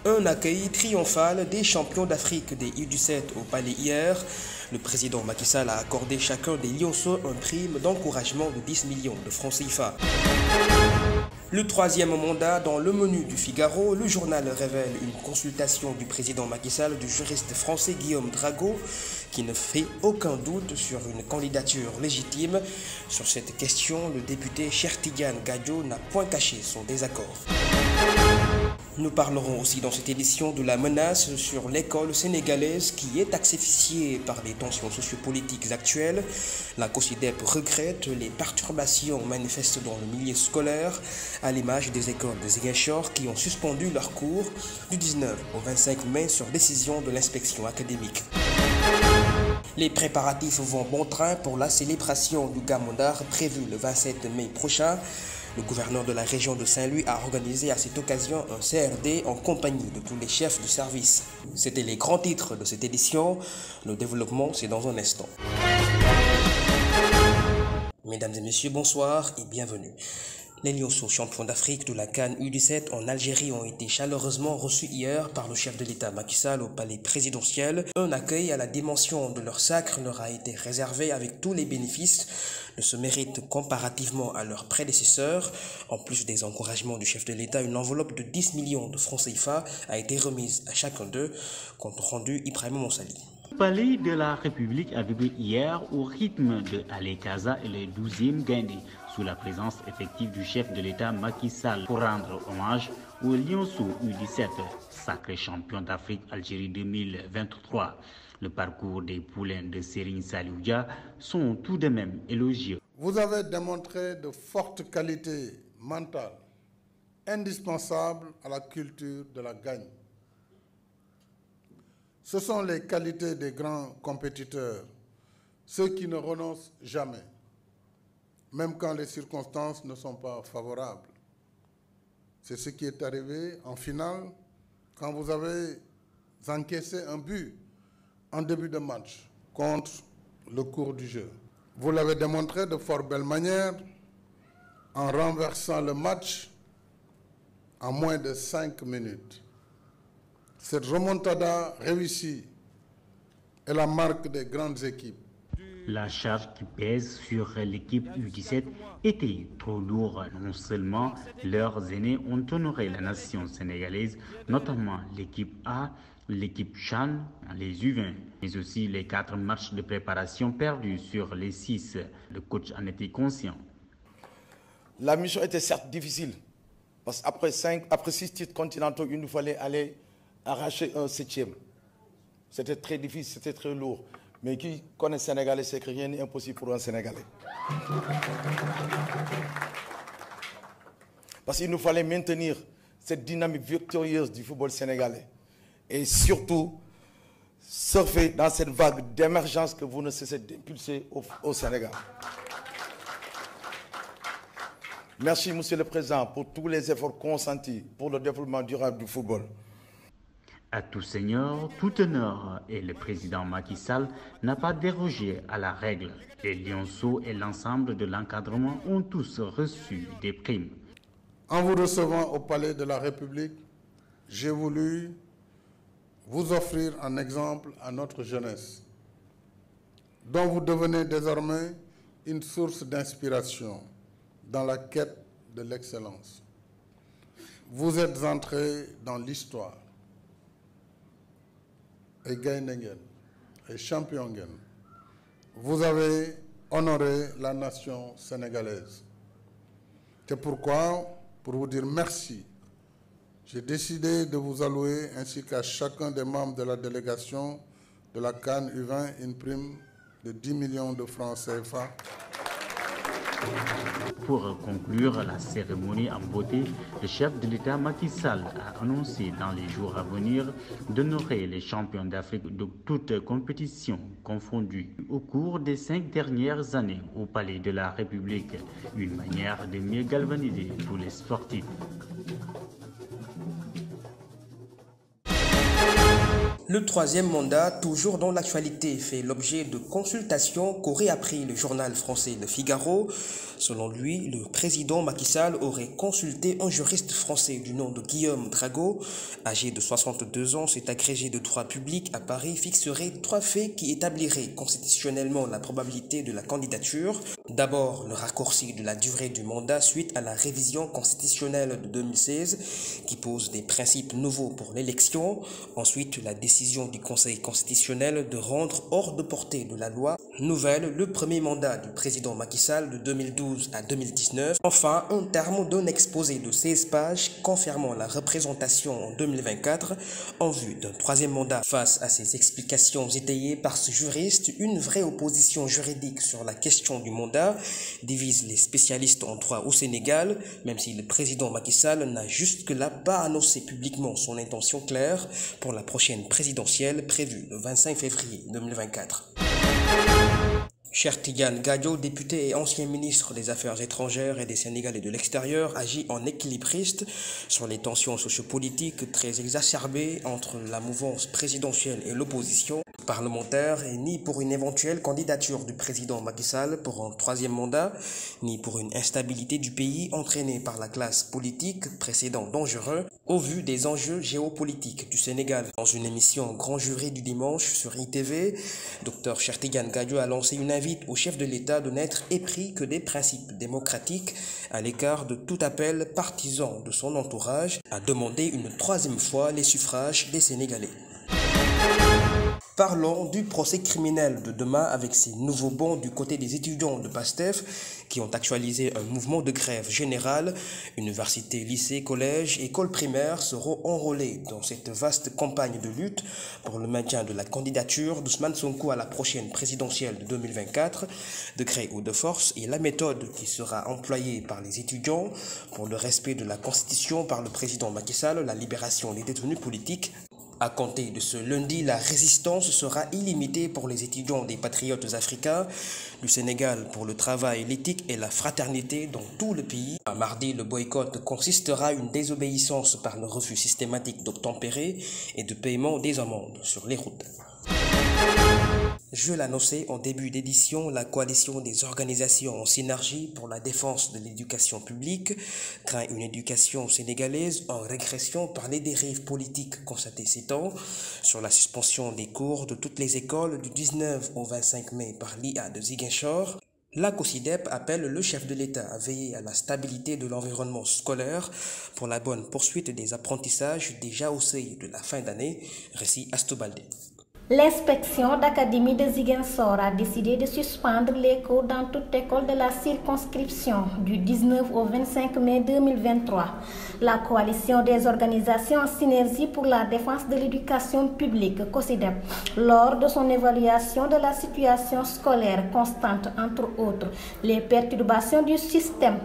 Un accueil triomphal des champions d'Afrique des U17 au Palais hier. Le président Macky Sall a accordé chacun des lionceaux un prime d'encouragement de 10 millions de francs CFA. Le troisième mandat dans le menu du Figaro, le journal révèle une consultation du président Macky Sall du juriste français Guillaume Drago qui ne fait aucun doute sur une candidature légitime. Sur cette question, le député Cheikh Tidiane Gadio n'a point caché son désaccord. Nous parlerons aussi dans cette édition de la menace sur l'école sénégalaise qui est asphyxiée par les tensions sociopolitiques actuelles. La COSYDEP regrette les perturbations manifestes dans le milieu scolaire, à l'image des écoles de Ziguinchor qui ont suspendu leurs cours du 19 au 25 mai sur décision de l'inspection académique. Les préparatifs vont bon train pour la célébration du Gamondar prévue le 27 mai prochain. Le gouverneur de la région de Saint-Louis a organisé à cette occasion un CRD en compagnie de tous les chefs de service. C'était les grands titres de cette édition. Le développement, c'est dans un instant. Mesdames et messieurs, bonsoir et bienvenue. Les lionceaux champions d'Afrique de la CAN U17 en Algérie ont été chaleureusement reçus hier par le chef de l'État Macky Sall au palais présidentiel. Un accueil à la dimension de leur sacre leur a été réservé avec tous les bénéfices de ce mérite comparativement à leurs prédécesseurs. En plus des encouragements du chef de l'État, une enveloppe de 10 millions de francs CFA a été remise à chacun d'eux, compte rendu Ibrahima Moussali. Le palais de la République a vibré hier au rythme de Ali Kaza et le 12e Guindé, sous la présence effective du chef de l'État Macky Sall pour rendre hommage aux lionceaux U17, sacré champion d'Afrique Algérie 2023. Le parcours des poulains de Serigne Saliou Dia sont tout de même élogieux. Vous avez démontré de fortes qualités mentales, indispensables à la culture de la gagne. Ce sont les qualités des grands compétiteurs, ceux qui ne renoncent jamais, même quand les circonstances ne sont pas favorables. C'est ce qui est arrivé en finale, quand vous avez encaissé un but en début de match contre le cours du jeu. Vous l'avez démontré de fort belle manière en renversant le match en moins de 5 minutes. Cette remontada réussie est la marque des grandes équipes. La charge qui pèse sur l'équipe U17 était trop lourde. Non seulement leurs aînés ont honoré la nation sénégalaise, notamment l'équipe A, l'équipe CHAN, les U20, mais aussi les 4 matchs de préparation perdus sur les 6. Le coach en était conscient. La mission était certes difficile, parce qu'après 6 titres continentaux, il nous fallait aller arracher un 7e. C'était très difficile, c'était très lourd. Mais qui connaît le Sénégalais, c'est que rien n'est impossible pour un Sénégalais. Parce qu'il nous fallait maintenir cette dynamique victorieuse du football sénégalais. Et surtout, surfer dans cette vague d'émergence que vous ne cessez d'impulser au Sénégal. Merci, Monsieur le Président, pour tous les efforts consentis pour le développement durable du football. À tout seigneur, tout honneur, et le président Macky Sall n'a pas dérogé à la règle. Les lionceaux et l'ensemble de l'encadrement ont tous reçu des primes. En vous recevant au palais de la République, j'ai voulu vous offrir un exemple à notre jeunesse, dont vous devenez désormais une source d'inspiration dans la quête de l'excellence. Vous êtes entrés dans l'histoire. Et Gaïnengen, et Championgen, vous avez honoré la nation sénégalaise. C'est pourquoi, pour vous dire merci, j'ai décidé de vous allouer, ainsi qu'à chacun des membres de la délégation de la CAN U20, une prime de 10 millions de francs CFA. Pour conclure la cérémonie en beauté, le chef de l'État Macky Sall a annoncé dans les jours à venir d'honorer les champions d'Afrique de toutes compétitions confondues au cours des 5 dernières années au Palais de la République, une manière de mieux galvaniser tous les sportifs. Le troisième mandat, toujours dans l'actualité, fait l'objet de consultations qu'aurait appris le journal français Le Figaro. Selon lui, le président Macky Sall aurait consulté un juriste français du nom de Guillaume Drago. Âgé de 62 ans, cet agrégé de droit public à Paris fixerait 3 faits qui établiraient constitutionnellement la probabilité de la candidature. D'abord, le raccourci de la durée du mandat suite à la révision constitutionnelle de 2016 qui pose des principes nouveaux pour l'élection. Ensuite, la décision du Conseil constitutionnel de rendre hors de portée de la loi nouvelle le premier mandat du président Macky Sall de 2012 à 2019. Enfin, un terme d'un exposé de 16 pages confirmant la représentation en 2024 en vue d'un troisième mandat. Face à ces explications étayées par ce juriste, une vraie opposition juridique sur la question du mandat divise les spécialistes en droit au Sénégal, même si le président Macky Sall n'a jusque-là pas annoncé publiquement son intention claire pour la prochaine présidentielle prévue le 25 février 2024. Cheikh Tidiane Gadio, député et ancien ministre des Affaires étrangères et des Sénégalais de l'extérieur, agit en équilibriste sur les tensions sociopolitiques très exacerbées entre la mouvance présidentielle et l'opposition parlementaire, et ni pour une éventuelle candidature du président Macky Sall pour un troisième mandat, ni pour une instabilité du pays entraînée par la classe politique, précédent dangereux au vu des enjeux géopolitiques du Sénégal. Dans une émission Grand Jury du dimanche sur ITV, Dr Cheikh Tidiane Gadio a lancé une invite au chef de l'État de n'être épris que des principes démocratiques à l'écart de tout appel partisan de son entourage, à demander une troisième fois les suffrages des Sénégalais. Parlons du procès criminel de demain avec ces nouveaux bons du côté des étudiants de PASTEF qui ont actualisé un mouvement de grève générale. Universités, lycées, collèges, écoles primaires seront enrôlés dans cette vaste campagne de lutte pour le maintien de la candidature d'Ousmane Sonko à la prochaine présidentielle de 2024. De gré ou de force et la méthode qui sera employée par les étudiants pour le respect de la Constitution par le président Macky Sall, la libération des détenus politiques. À compter de ce lundi, la résistance sera illimitée pour les étudiants des patriotes africains du Sénégal pour le travail, l'éthique et la fraternité dans tout le pays. À mardi, le boycott consistera à une désobéissance par le refus systématique d'obtempérer et de paiement des amendes sur les routes. Je l'annonçais en début d'édition, la coalition des organisations en synergie pour la défense de l'éducation publique craint une éducation sénégalaise en régression par les dérives politiques constatées ces temps sur la suspension des cours de toutes les écoles du 19 au 25 mai par l'IA de Ziguinchor. La COSYDEP appelle le chef de l'État à veiller à la stabilité de l'environnement scolaire pour la bonne poursuite des apprentissages déjà au seuil de la fin d'année. Récit Astobaldé. L'inspection d'académie de Ziguinchor a décidé de suspendre les cours dans toute école de la circonscription du 19 au 25 mai 2023. La coalition des organisations en synergie pour la défense de l'éducation publique, COSYDEP, lors de son évaluation de la situation scolaire constante, entre autres, les perturbations du système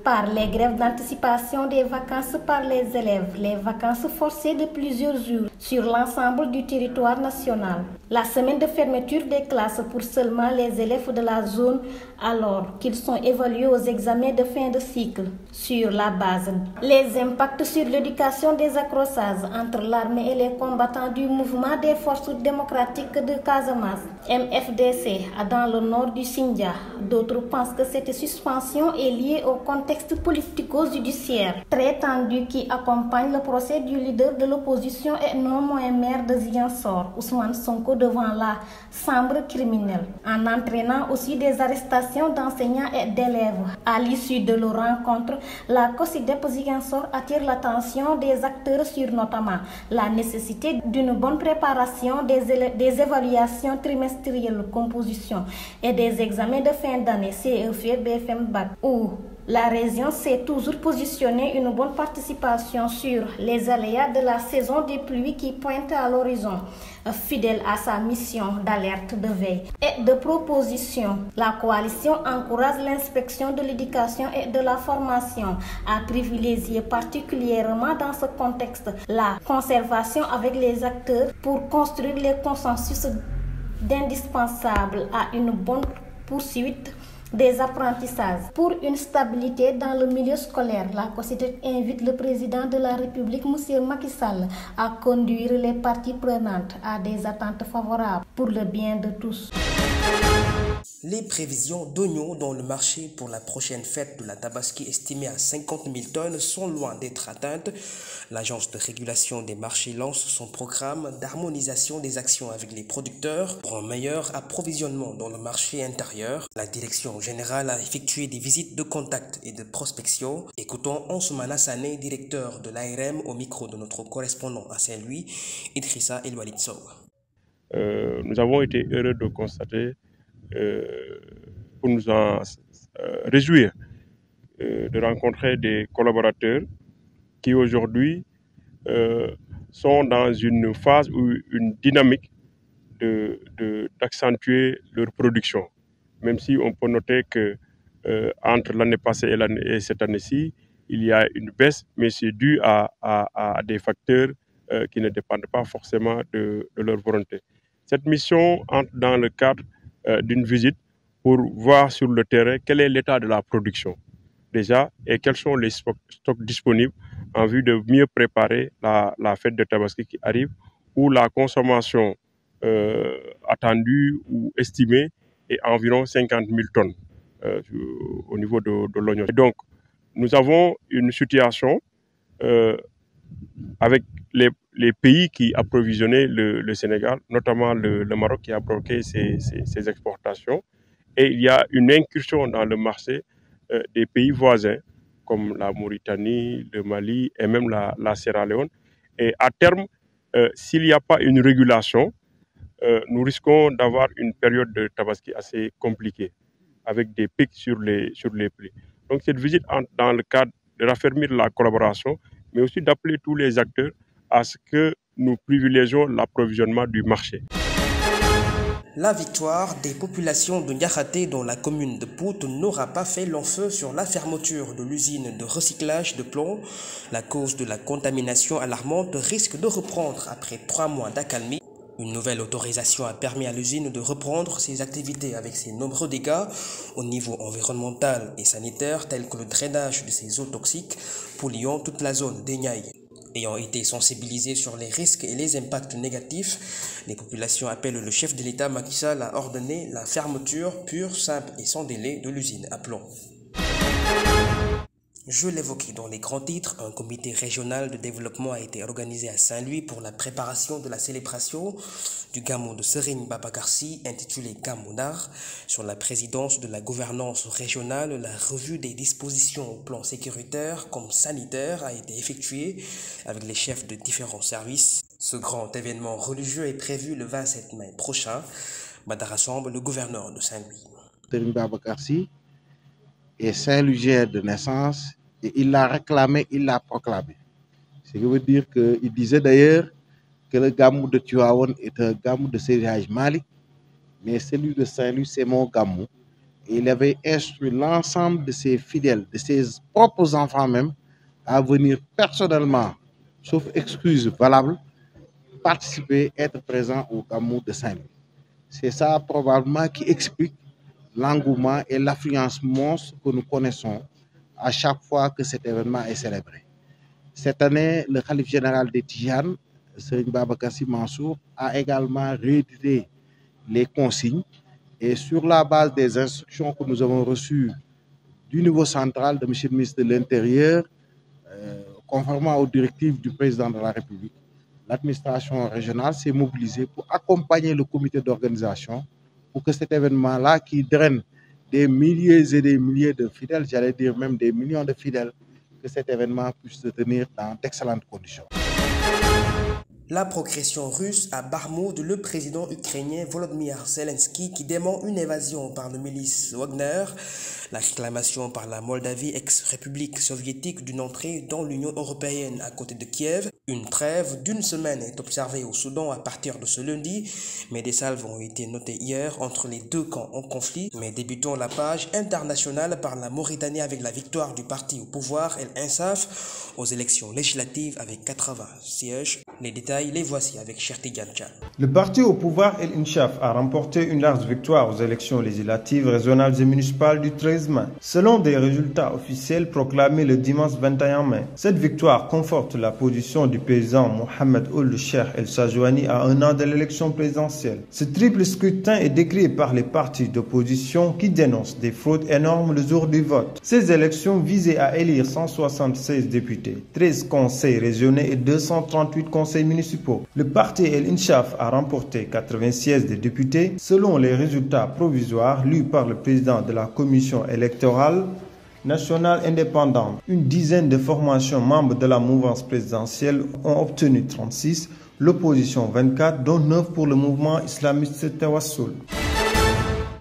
par les grèves d'anticipation des vacances par les élèves, les vacances forcées de plusieurs jours sur l'ensemble du territoire national, la semaine de fermeture des classes pour seulement les élèves de la zone alors qu'ils sont évalués aux examens de fin de cycle sur la base, les impacts sur l'éducation des accrochages entre l'armée et les combattants du mouvement des forces démocratiques de Casamance, MFDC, dans le nord du Sindia. D'autres pensent que cette suspension est liée au contexte politico-judiciaire très tendu qui accompagne le procès du leader de l'opposition et non moins maire de Ziguinchor, Ousmane Sonko, devant la chambre criminelle, en entraînant aussi des arrestations d'enseignants et d'élèves. À l'issue de leur rencontre, la COSYDEP Ziguinchor attire l'attention des acteurs sur notamment la nécessité d'une bonne préparation des évaluations trimestrielles, composition et des examens de fin d'année CEF, BFM, BAC, où la région s'est toujours positionnée une bonne participation sur les aléas de la saison des pluies qui pointent à l'horizon. Fidèle à sa mission d'alerte, de veille et de proposition, la coalition encourage l'inspection de l'éducation et de la formation à privilégier particulièrement dans ce contexte la concertation avec les acteurs pour construire les consensus indispensables à une bonne poursuite des apprentissages. Pour une stabilité dans le milieu scolaire, la COSYDEP invite le président de la République, M. Macky Sall, à conduire les parties prenantes à des attentes favorables pour le bien de tous. Les prévisions d'oignons dans le marché pour la prochaine fête de la Tabaski estimée à 50 000 tonnes sont loin d'être atteintes. L'Agence de régulation des marchés lance son programme d'harmonisation des actions avec les producteurs pour un meilleur approvisionnement dans le marché intérieur. La direction générale a effectué des visites de contact et de prospection. Écoutons Ansoumana Sané, directeur de l'ARM, au micro de notre correspondant à Saint-Louis, Idrissa El Walid Sow. Nous avons été heureux de constater, pour nous en réjouir, de rencontrer des collaborateurs qui aujourd'hui sont dans une phase ou une dynamique d'accentuer leur production. Même si on peut noter que entre l'année passée et cette année-ci, il y a une baisse, mais c'est dû à des facteurs qui ne dépendent pas forcément de leur volonté. Cette mission entre dans le cadre d'une visite pour voir sur le terrain quel est l'état de la production déjà et quels sont les stocks disponibles en vue de mieux préparer la fête de Tabaski qui arrive, où la consommation attendue ou estimée est environ 50 000 tonnes au niveau de l'oignon. Donc, nous avons une situation avec les pays qui approvisionnaient le Sénégal, notamment le Maroc qui a bloqué ses exportations. Et il y a une incursion dans le marché des pays voisins, comme la Mauritanie, le Mali et même la Sierra Leone. Et à terme, s'il n'y a pas une régulation, nous risquons d'avoir une période de Tabaski assez compliquée, avec des pics sur les prix. Donc cette visite entre dans le cadre de raffermir la collaboration, mais aussi d'appeler tous les acteurs à ce que nous privilégions l'approvisionnement du marché. La victoire des populations de Niakhaté dans la commune de Pout n'aura pas fait long feu sur la fermeture de l'usine de recyclage de plomb. La cause de la contamination alarmante risque de reprendre après 3 mois d'accalmie. Une nouvelle autorisation a permis à l'usine de reprendre ses activités avec ses nombreux dégâts au niveau environnemental et sanitaire, tels que le drainage de ses eaux toxiques, polluant toute la zone d'Eniaï. Ayant été sensibilisés sur les risques et les impacts négatifs, les populations appellent le chef de l'État Macky Sall à ordonner la fermeture pure, simple et sans délai de l'usine à plomb. Je l'évoquais dans les grands titres, un comité régional de développement a été organisé à Saint-Louis pour la préparation de la célébration du Gamou de Serigne Babacar Sy intitulé Gamou Ndar. Sur la présidence de la gouvernance régionale, la revue des dispositions au plan sécuritaire comme sanitaire a été effectuée avec les chefs de différents services. Ce grand événement religieux est prévu le 27 mai prochain. Badara Samb, le gouverneur de Saint-Louis. Serigne Babacar Sy est Saint-Louisien de naissance et il l'a réclamé, il l'a proclamé. Ce qui veut dire qu'il disait d'ailleurs que le Gamou de Tivaouane est un Gamou de Seydi Hadji Malick, mais celui de Saint-Louis c'est mon Gamou. Et il avait instruit l'ensemble de ses fidèles, de ses propres enfants même, à venir personnellement, sauf excuse valable, participer, être présent au Gamou de Saint-Louis. C'est ça probablement qui explique l'engouement et l'affluence monstre que nous connaissons à chaque fois que cet événement est célébré. Cette année, le khalife général des Tidianes, Serigne Babacar Sy Mansour, a également réédité les consignes et sur la base des instructions que nous avons reçues du niveau central de M. le ministre de l'Intérieur, conformément aux directives du président de la République, l'administration régionale s'est mobilisée pour accompagner le comité d'organisation pour que cet événement-là, qui draine des milliers et des milliers de fidèles, j'allais dire même des millions de fidèles, que cet événement puisse se tenir dans d'excellentes conditions. La progression russe à Bakhmout, le président ukrainien Volodymyr Zelensky qui dément une évasion par le milice Wagner La réclamation par la Moldavie, ex-république soviétique, d'une entrée dans l'Union européenne à côté de Kiev. Une trêve d'une semaine est observée au Soudan à partir de ce lundi, mais des salves ont été notées hier entre les deux camps en conflit. Mais débutons la page internationale par la Mauritanie avec la victoire du parti au pouvoir, El Insaf, aux élections législatives avec 80 sièges. Les détails, les voici avec Cherti Gancha. Le parti au pouvoir, El Insaf, a remporté une large victoire aux élections législatives, régionales et municipales du 13 mai, selon des résultats officiels proclamés le dimanche 21 mai. Cette victoire conforte la position du président Mohamed Ould Cheikh El Sajouani à un an de l'élection présidentielle. Ce triple scrutin est décrit par les partis d'opposition qui dénoncent des fraudes énormes le jour du vote. Ces élections visaient à élire 176 députés, 13 conseils régionaux et 238 conseils municipaux. Le parti El Insaf a remporté 96 des députés selon les résultats provisoires lus par le président de la commission électorale nationale indépendante. Une dizaine de formations membres de la mouvance présidentielle ont obtenu 36, l'opposition 24, dont 9 pour le mouvement islamiste Tawassul.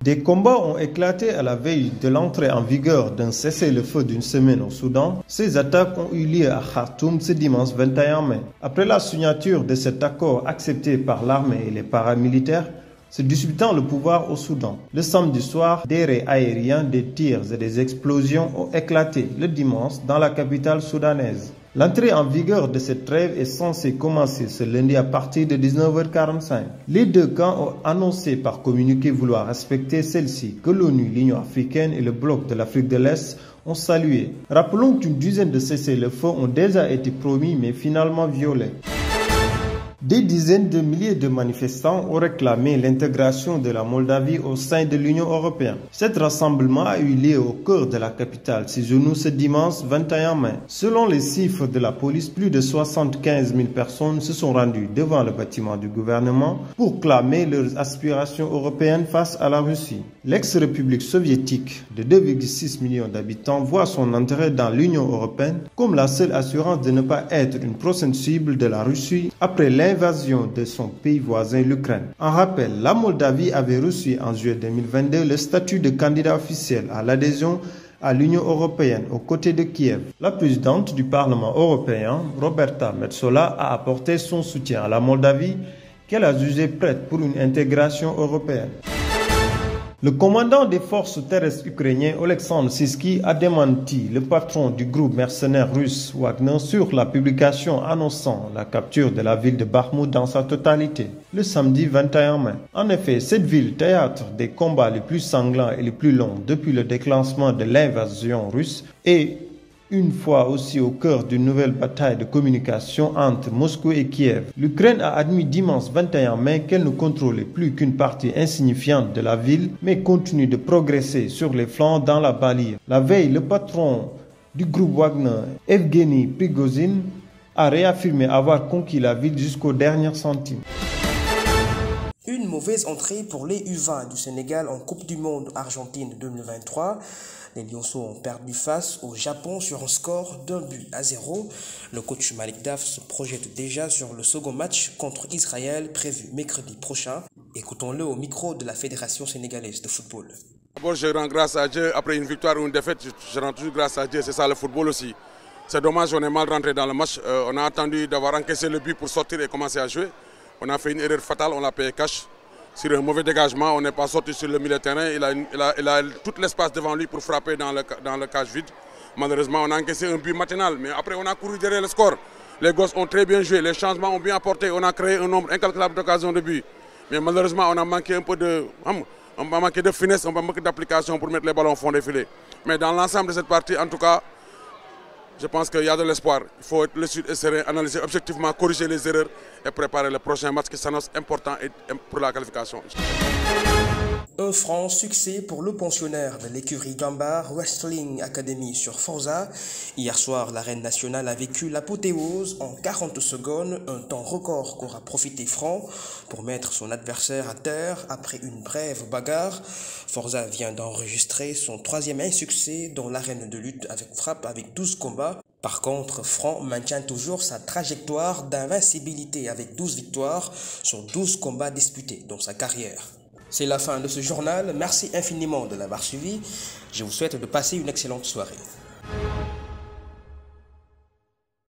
Des combats ont éclaté à la veille de l'entrée en vigueur d'un cessez-le-feu d'une semaine au Soudan. Ces attaques ont eu lieu à Khartoum ce dimanche 21 mai. Après la signature de cet accord accepté par l'armée et les paramilitaires, se disputant le pouvoir au Soudan. Le samedi soir, des raids aériens, des tirs et des explosions ont éclaté le dimanche dans la capitale soudanaise. L'entrée en vigueur de cette trêve est censée commencer ce lundi à partir de 19h45. Les deux camps ont annoncé par communiqué vouloir respecter celle-ci, que l'ONU, l'Union africaine et le bloc de l'Afrique de l'Est ont salué. Rappelons qu'une dizaine de cessez-le-feu ont déjà été promis mais finalement violés. Des dizaines de milliers de manifestants ont réclamé l'intégration de la Moldavie au sein de l'Union européenne. Cet rassemblement a eu lieu au cœur de la capitale, Chisinau, ce dimanche 21 mai. Selon les chiffres de la police, plus de 75 000 personnes se sont rendues devant le bâtiment du gouvernement pour clamer leurs aspirations européennes face à la Russie. L'ex-république soviétique de 2,6 millions d'habitants voit son entrée dans l'Union européenne comme la seule assurance de ne pas être une prochaine cible de la Russie après l'invasion de son pays voisin, l'Ukraine. En rappel, la Moldavie avait reçu en juillet 2022 le statut de candidat officiel à l'adhésion à l'Union européenne aux côtés de Kiev. La présidente du Parlement européen, Roberta Metsola, a apporté son soutien à la Moldavie qu'elle a jugée prête pour une intégration européenne. Le commandant des forces terrestres ukrainiennes, Oleksandr Syrskyi, a démenti le patron du groupe mercenaire russe Wagner sur la publication annonçant la capture de la ville de Bakhmout dans sa totalité, le samedi 21 mai. En effet, cette ville, théâtre des combats les plus sanglants et les plus longs depuis le déclenchement de l'invasion russe, est une fois aussi au cœur d'une nouvelle bataille de communication entre Moscou et Kiev. L'Ukraine a admis dimanche 21 mai qu'elle ne contrôlait plus qu'une partie insignifiante de la ville, mais continue de progresser sur les flancs dans la banlieue. La veille, le patron du groupe Wagner, Evgeny Prigozhin, a réaffirmé avoir conquis la ville jusqu'au dernier centime. Une mauvaise entrée pour les U20 du Sénégal en Coupe du Monde Argentine 2023. Les Lionceaux ont perdu face au Japon sur un score d'1-0. Le coach Malik Daf se projette déjà sur le second match contre Israël prévu mercredi prochain. Écoutons-le au micro de la Fédération sénégalaise de football. D'abord, je rends grâce à Dieu. Après une victoire ou une défaite, je rends toujours grâce à Dieu. C'est ça le football aussi. C'est dommage, on est mal rentré dans le match. On a attendu d'avoir encaissé le but pour sortir et commencer à jouer. On a fait une erreur fatale, on l'a payé cash. Sur un mauvais dégagement, on n'est pas sorti sur le milieu de terrain. Il a tout l'espace devant lui pour frapper dans le cage vide. Malheureusement, on a encaissé un but matinal. Mais après, on a couru derrière le score. Les gosses ont très bien joué, les changements ont bien apporté. On a créé un nombre incalculable d'occasions de but. Mais malheureusement, on a manqué un peu de finesse, un peu d'application pour mettre les ballons au fond des filets. Mais dans l'ensemble de cette partie, en tout cas, je pense qu'il y a de l'espoir. Il faut être lucide et serein, analyser objectivement, corriger les erreurs et préparer le prochain match qui s'annonce important pour la qualification. Un franc succès pour le pensionnaire de l'écurie Gambar Wrestling Academy sur Forza. Hier soir, l'arène nationale a vécu l'apothéose en 40 secondes, un temps record qu'aura profité Franc pour mettre son adversaire à terre après une brève bagarre. Forza vient d'enregistrer son 3e insuccès dans l'arène de lutte avec frappe avec 12 combats. Par contre, Franc maintient toujours sa trajectoire d'invincibilité avec 12 victoires sur 12 combats disputés dans sa carrière. C'est la fin de ce journal. Merci infiniment de l'avoir suivi. Je vous souhaite de passer une excellente soirée.